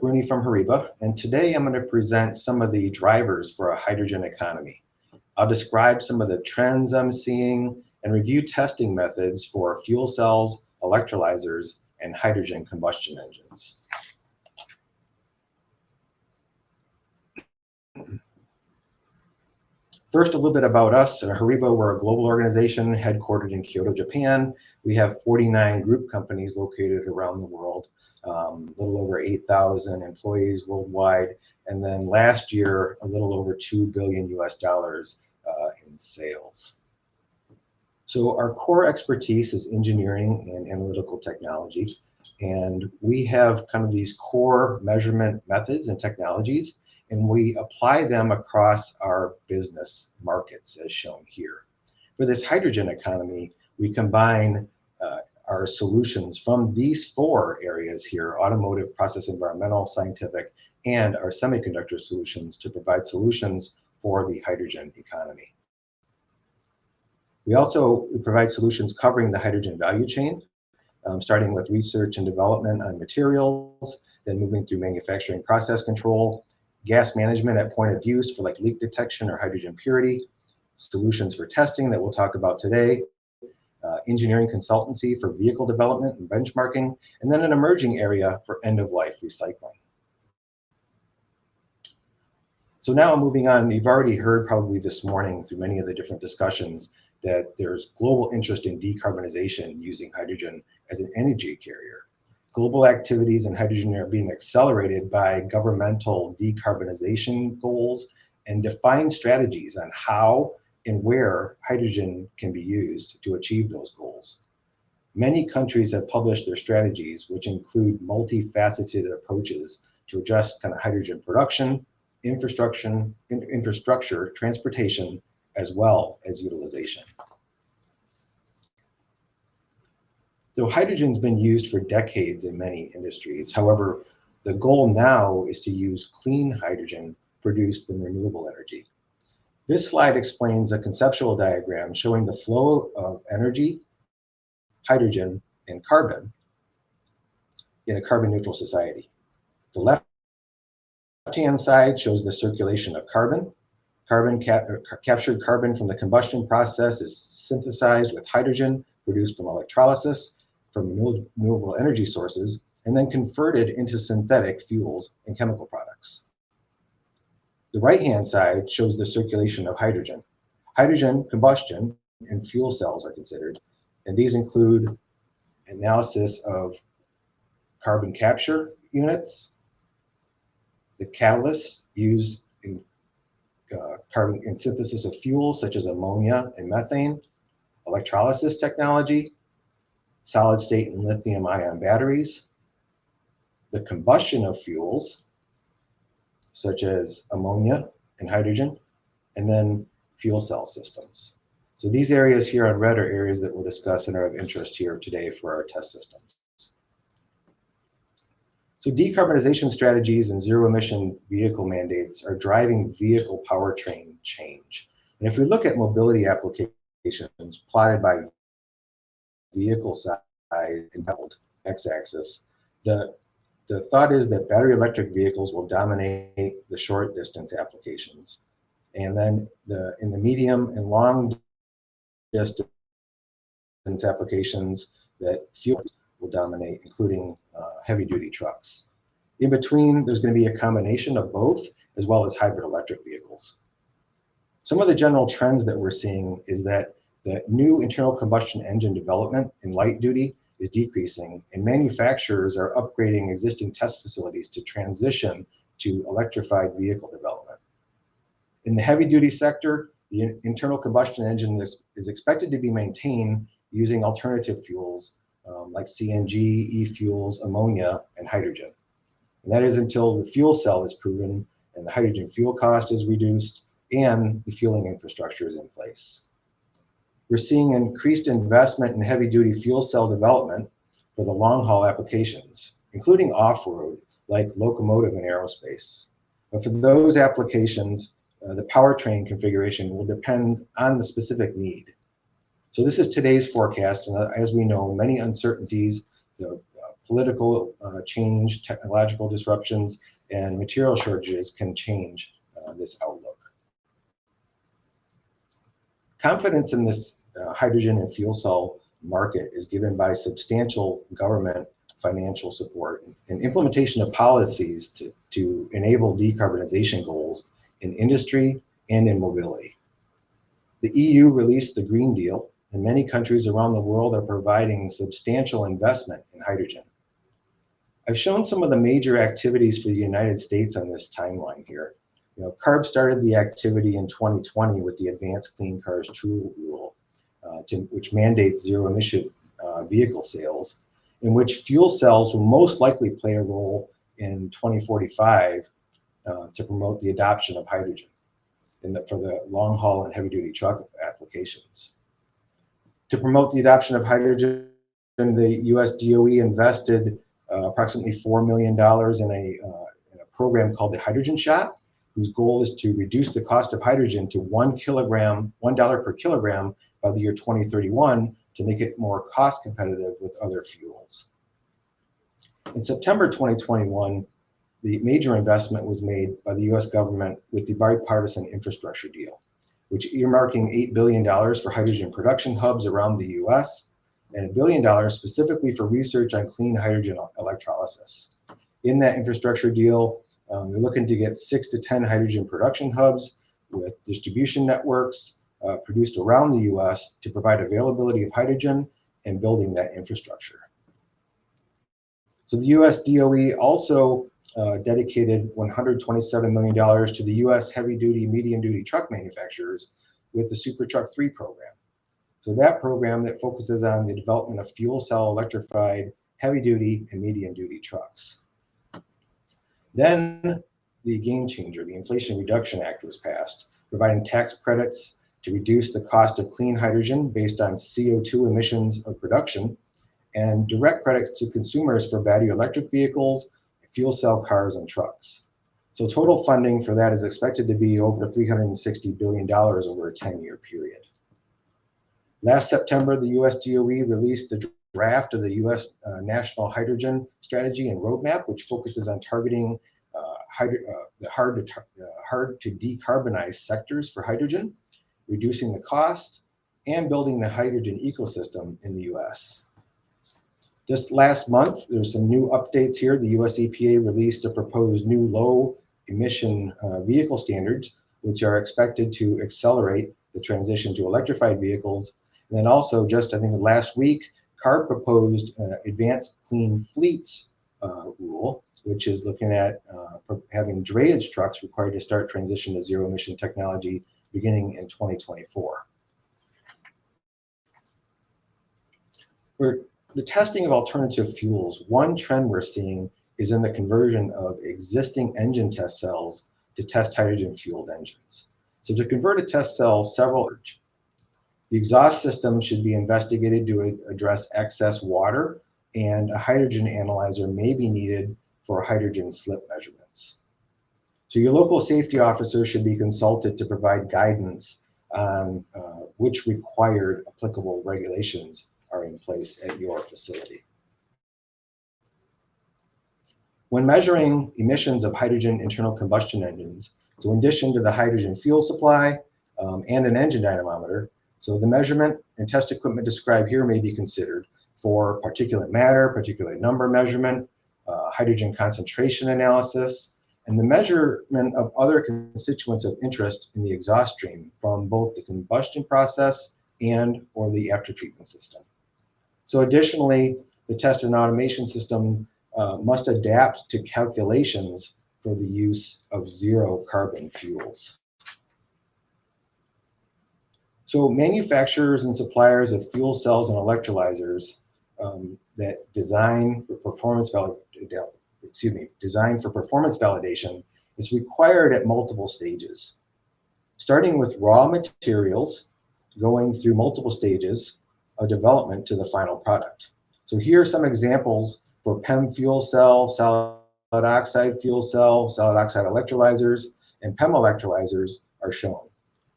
Rooney from HORIBA, and today I'm going to present some of the drivers for a hydrogen economy. I'll describe some of the trends I'm seeing and review testing methods for fuel cells, electrolyzers, and hydrogen combustion engines. First, a little bit about us. At HORIBA, we're a global organization headquartered in Kyoto, Japan. We have 49 group companies located around the world, a little over 8,000 employees worldwide, and then last year, a little over $2 billion in sales. So our core expertise is engineering and analytical technology, and we have kind of these core measurement methods and technologies, and we apply them across our business markets as shown here. For this hydrogen economy, we combine our solutions from these four areas here: automotive, process, environmental, scientific, and our semiconductor solutions to provide solutions for the hydrogen economy. We also provide solutions covering the hydrogen value chain, starting with research and development on materials, then moving through manufacturing process control, gas management at point of use for like leak detection or hydrogen purity, solutions for testing that we'll talk about today, engineering consultancy for vehicle development and benchmarking, and then an emerging area for end-of-life recycling. So now moving on, you've already heard probably this morning through many of the different discussions that there's global interest in decarbonization using hydrogen as an energy carrier. Global activities in hydrogen are being accelerated by governmental decarbonization goals and defined strategies on how and where hydrogen can be used to achieve those goals. Many countries have published their strategies, which include multifaceted approaches to address kind of hydrogen production, infrastructure, transportation, as well as utilization. So hydrogen's been used for decades in many industries. However, the goal now is to use clean hydrogen produced from renewable energy. This slide explains a conceptual diagram showing the flow of energy, hydrogen, and carbon in a carbon neutral society. The left-hand side shows the circulation of carbon. Captured carbon from the combustion process is synthesized with hydrogen produced from electrolysis from renewable energy sources, and then converted into synthetic fuels and chemical products. The right-hand side shows the circulation of hydrogen. Hydrogen combustion and fuel cells are considered, and these include analysis of carbon capture units, the catalysts used in synthesis of fuels such as ammonia and methane, electrolysis technology, solid state and lithium ion batteries, the combustion of fuels such as ammonia and hydrogen, and then fuel cell systems. So these areas here on red are areas that we'll discuss and are of interest here today for our test systems. So decarbonization strategies and zero emission vehicle mandates are driving vehicle powertrain change. And if we look at mobility applications plotted by vehicle size and x-axis, the thought is that battery electric vehicles will dominate the short distance applications. And then in the medium and long distance applications, that fuel will dominate, including heavy duty trucks. In between, there's going to be a combination of both, as well as hybrid electric vehicles. Some of the general trends that we're seeing is that the new internal combustion engine development in light duty is decreasing, and manufacturers are upgrading existing test facilities to transition to electrified vehicle development. In the heavy duty sector, the internal combustion engine is expected to be maintained using alternative fuels like CNG, e-fuels, ammonia, and hydrogen. And that is until the fuel cell is proven and the hydrogen fuel cost is reduced and the fueling infrastructure is in place. We're seeing increased investment in heavy-duty fuel cell development for the long-haul applications, including off-road, like locomotive and aerospace. But for those applications, the powertrain configuration will depend on the specific need. So this is today's forecast, and as we know, many uncertainties, the political change, technological disruptions, and material shortages can change this outlook. Confidence in this hydrogen and fuel cell market is given by substantial government financial support and implementation of policies to enable decarbonization goals in industry and in mobility. The EU released the Green Deal, and many countries around the world are providing substantial investment in hydrogen. I've shown some of the major activities for the United States on this timeline here. CARB started the activity in 2020 with the Advanced Clean Cars 2 rule, which mandates zero-emission vehicle sales, in which fuel cells will most likely play a role in 2045 to promote the adoption of hydrogen for the long-haul and heavy-duty truck applications. To promote the adoption of hydrogen, the US DOE invested approximately $4 million in a program called the Hydrogen Shot, whose goal is to reduce the cost of hydrogen to $1 per kilogram by the year 2031 to make it more cost competitive with other fuels. In September 2021, the major investment was made by the US government with the bipartisan infrastructure deal, which earmarking $8 billion for hydrogen production hubs around the US and $1 billion specifically for research on clean hydrogen electrolysis. In that infrastructure deal, we're looking to get 6 to 10 hydrogen production hubs with distribution networks produced around the US to provide availability of hydrogen and building that infrastructure. So the US DOE also dedicated $127 million to the US heavy-duty, medium-duty truck manufacturers with the Super Truck 3 program. So that program that focuses on the development of fuel cell electrified heavy-duty and medium-duty trucks. Then the game changer, the Inflation Reduction Act, was passed, providing tax credits to reduce the cost of clean hydrogen based on CO2 emissions of production, and direct credits to consumers for battery electric vehicles, fuel cell cars, and trucks. So total funding for that is expected to be over $360 billion over a 10-year period. Last September, the US DOE released a draft of the US National Hydrogen Strategy and Roadmap, which focuses on targeting the hard to decarbonize sectors for hydrogen, reducing the cost, and building the hydrogen ecosystem in the US. Just last month, there's some new updates here. The US EPA released a proposed new low emission vehicle standards, which are expected to accelerate the transition to electrified vehicles. And then also, just I think last week, CARB proposed Advanced Clean Fleets rule, which is looking at having drayage trucks required to start transition to zero emission technology beginning in 2024. For the testing of alternative fuels, one trend we're seeing is in the conversion of existing engine test cells to test hydrogen fueled engines. So to convert a test cell, the exhaust system should be investigated to address excess water, and a hydrogen analyzer may be needed for hydrogen slip measurements. So your local safety officer should be consulted to provide guidance on which required applicable regulations are in place at your facility. When measuring emissions of hydrogen internal combustion engines, so in addition to the hydrogen fuel supply and an engine dynamometer, so the measurement and test equipment described here may be considered for particulate matter, particulate number measurement, hydrogen concentration analysis, and the measurement of other constituents of interest in the exhaust stream from both the combustion process and or the after-treatment system. So additionally, the test and automation system must adapt to calculations for the use of zero carbon fuels. So manufacturers and suppliers of fuel cells and electrolyzers that design for performance validation is required at multiple stages, starting with raw materials, going through multiple stages of development to the final product. So here are some examples for PEM fuel cell, solid oxide fuel cell, solid oxide electrolyzers, and PEM electrolyzers are shown.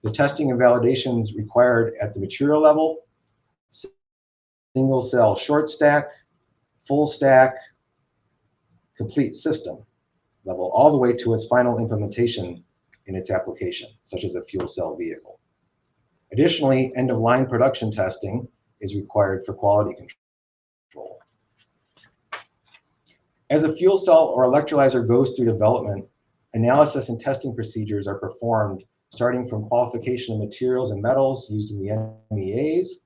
The testing and validations required at the material level: single cell short stack, full stack, complete system level, all the way to its final implementation in its application, such as a fuel cell vehicle. Additionally, end-of-line production testing is required for quality control. As a fuel cell or electrolyzer goes through development, analysis and testing procedures are performed starting from qualification of materials and metals used in the MEAs,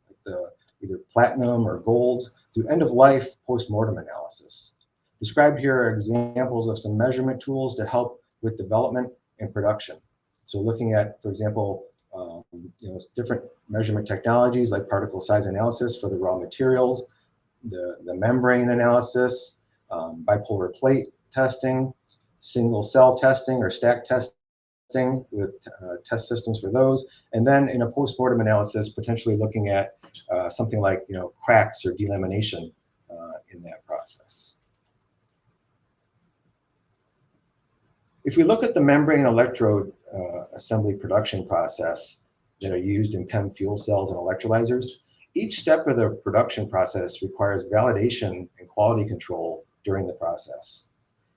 either platinum or gold, through end-of-life post-mortem analysis. Described here are examples of some measurement tools to help with development and production. So looking at, for example, different measurement technologies like particle size analysis for the raw materials, the membrane analysis, bipolar plate testing, single cell testing or stack testing with test systems for those, and then in a post-mortem analysis, potentially looking at something like cracks or delamination in that process. If we look at the membrane electrode assembly production process that are used in PEM fuel cells and electrolyzers, each step of the production process requires validation and quality control during the process.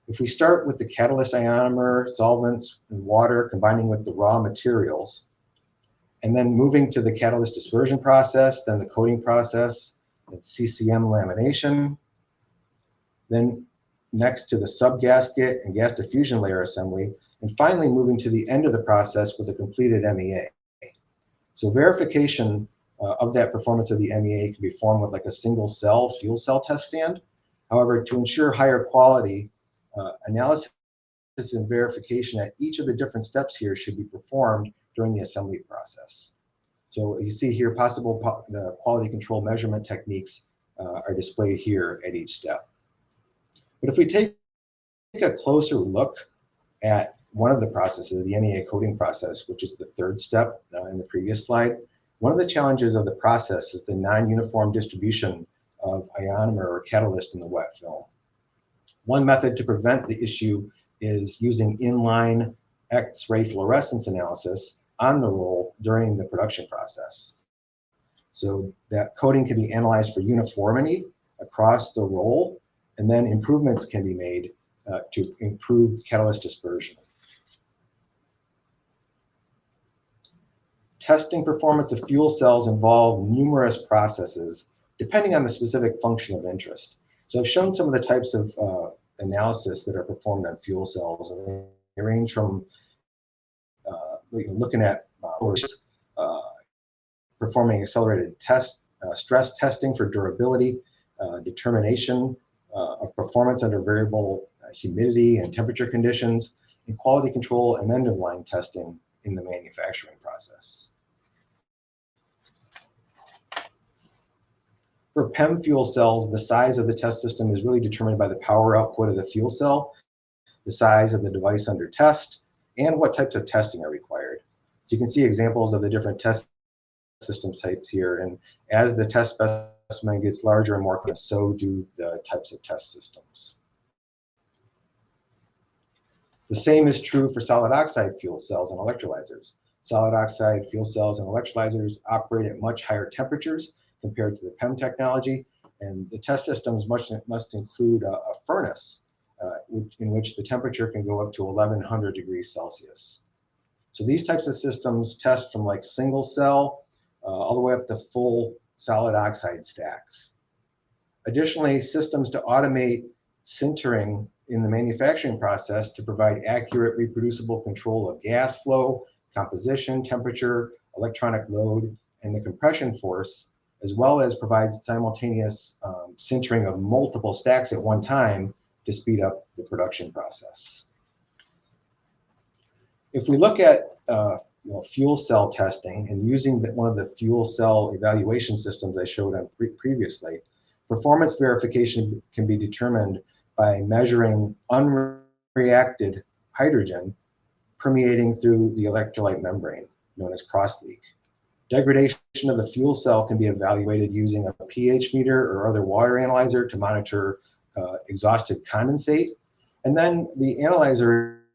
If we start with the catalyst ionomer, solvents, and water combining with the raw materials, and then moving to the catalyst dispersion process, then the coating process, and CCM lamination, then next to the sub-gasket and gas diffusion layer assembly, and finally moving to the end of the process with a completed MEA. So verification of that performance of the MEA can be formed with like a single cell fuel cell test stand. However, to ensure higher quality, analysis and verification at each of the different steps here should be performed during the assembly process. So you see here the quality control measurement techniques are displayed here at each step. But if we take a closer look at one of the processes, the MEA coating process, which is the third step in the previous slide, one of the challenges of the process is the non-uniform distribution of ionomer or catalyst in the wet film. One method to prevent the issue is using inline X-ray fluorescence analysis on the roll during the production process. So that coating can be analyzed for uniformity across the roll, and then improvements can be made to improve catalyst dispersion. Testing performance of fuel cells involve numerous processes depending on the specific function of interest. So I've shown some of the types of analysis that are performed on fuel cells, and they range from looking at performing accelerated stress testing for durability, determination of performance under variable humidity and temperature conditions, and quality control and end-of-line testing in the manufacturing process. For PEM fuel cells, the size of the test system is really determined by the power output of the fuel cell, the size of the device under test, and what types of testing are required. So you can see examples of the different test system types here, and as the test specimen gets larger and more complex, so do the types of test systems. The same is true for solid oxide fuel cells and electrolyzers. Solid oxide fuel cells and electrolyzers operate at much higher temperatures compared to the PEM technology, and the test systems must include a furnace in which the temperature can go up to 1100 degrees Celsius. So these types of systems test from like single cell all the way up to full solid oxide stacks. Additionally, systems to automate sintering in the manufacturing process to provide accurate reproducible control of gas flow, composition, temperature, electronic load, and the compression force, as well as provides simultaneous sintering of multiple stacks at one time to speed up the production process. If we look at fuel cell testing and using one of the fuel cell evaluation systems I showed on previously, performance verification can be determined by measuring unreacted hydrogen permeating through the electrolyte membrane, known as cross-leak. Degradation of the fuel cell can be evaluated using a pH meter or other water analyzer to monitor exhausted condensate. And then the analyzer,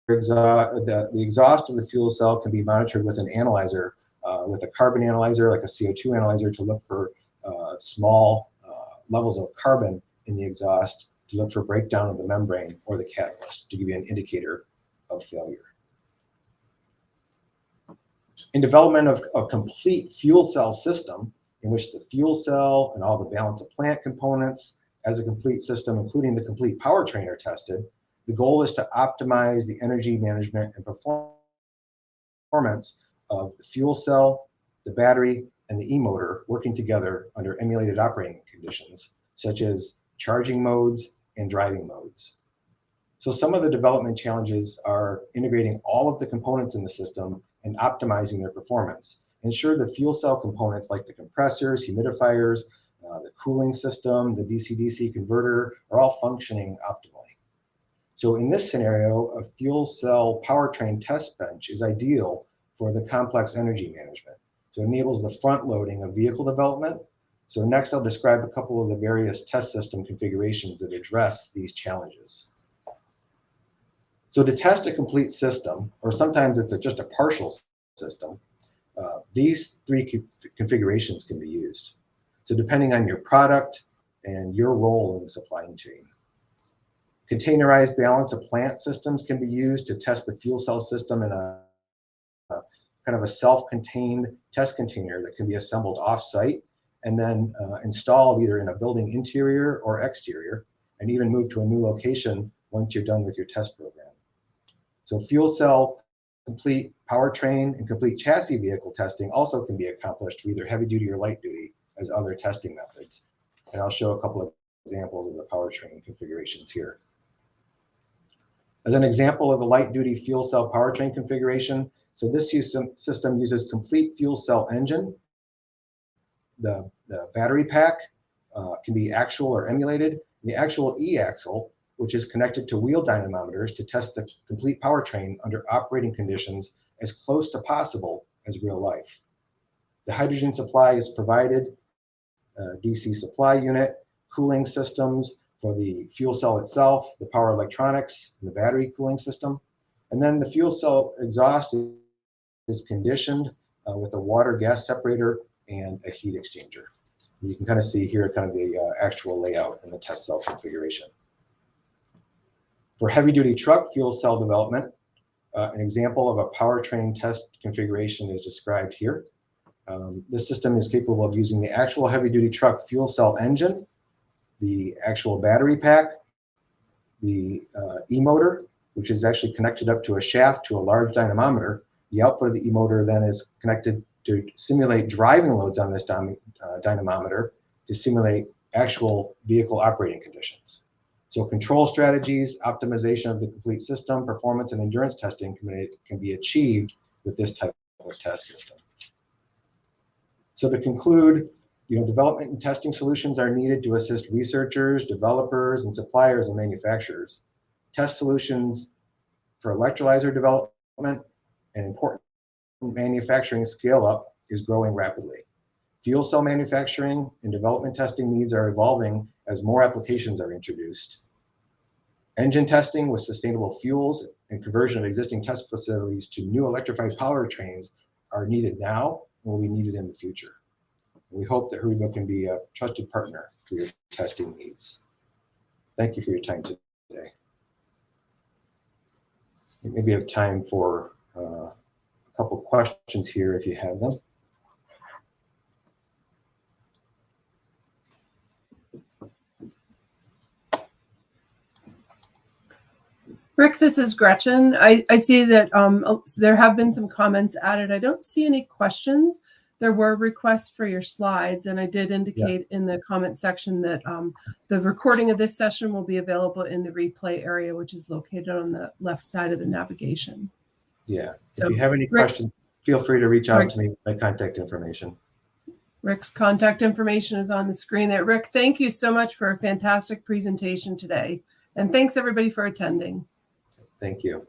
the exhaust of the fuel cell can be monitored with an analyzer, with a carbon analyzer, like a CO2 analyzer, to look for small levels of carbon in the exhaust to look for breakdown of the membrane or the catalyst to give you an indicator of failure. In development of a complete fuel cell system, in which the fuel cell and all the balance of plant components as a complete system, including the complete powertrain, are tested, the goal is to optimize the energy management and performance of the fuel cell, the battery, and the e-motor working together under emulated operating conditions, such as charging modes and driving modes. So some of the development challenges are integrating all of the components in the system and optimizing their performance. Ensure the fuel cell components like the compressors, humidifiers, the cooling system, the DC-DC converter are all functioning optimally. So in this scenario, a fuel cell powertrain test bench is ideal for the complex energy management. So it enables the front loading of vehicle development. So next I'll describe a couple of the various test system configurations that address these challenges. So to test a complete system, or sometimes it's just a partial system, these three configurations can be used. So depending on your product and your role in the supply chain. Containerized balance of plant systems can be used to test the fuel cell system in a kind of a self-contained test container that can be assembled off-site and then installed either in a building interior or exterior, and even moved to a new location once you're done with your test program. So fuel cell, complete powertrain, and complete chassis vehicle testing also can be accomplished through either heavy duty or light duty as other testing methods. And I'll show a couple of examples of the powertrain configurations here. As an example of the light duty fuel cell powertrain configuration, so this system uses complete fuel cell engine. The battery pack can be actual or emulated. The actual e-axle, which is connected to wheel dynamometers to test the complete powertrain under operating conditions as close to possible as real life. The hydrogen supply is provided, DC supply unit, cooling systems for the fuel cell itself, the power electronics, and the battery cooling system. And then the fuel cell exhaust is conditioned with a water gas separator and a heat exchanger. You can kind of see here kind of the actual layout in the test cell configuration. For heavy-duty truck fuel cell development, an example of a powertrain test configuration is described here. This system is capable of using the actual heavy-duty truck fuel cell engine, the actual battery pack, the e-motor, which is actually connected up to a shaft to a large dynamometer. The output of the e-motor then is connected to simulate driving loads on this dynamometer to simulate actual vehicle operating conditions. So control strategies, optimization of the complete system, performance and endurance testing can be achieved with this type of test system. So to conclude, development and testing solutions are needed to assist researchers, developers, and suppliers and manufacturers. Test solutions for electrolyzer development and important manufacturing scale-up is growing rapidly. Fuel cell manufacturing and development testing needs are evolving as more applications are introduced. Engine testing with sustainable fuels and conversion of existing test facilities to new electrified powertrains are needed now and will be needed in the future. We hope that HORIBA can be a trusted partner for your testing needs. Thank you for your time today. Maybe have time for a couple questions here if you have them. Rick, this is Gretchen. I see that there have been some comments added. I don't see any questions. There were requests for your slides, and I did indicate in the comment section that the recording of this session will be available in the replay area, which is located on the left side of the navigation. Yeah. So, if you have any questions, feel free to reach out to me with my contact information. Rick's contact information is on the screen there. Rick, thank you so much for a fantastic presentation today. And thanks everybody for attending. Thank you.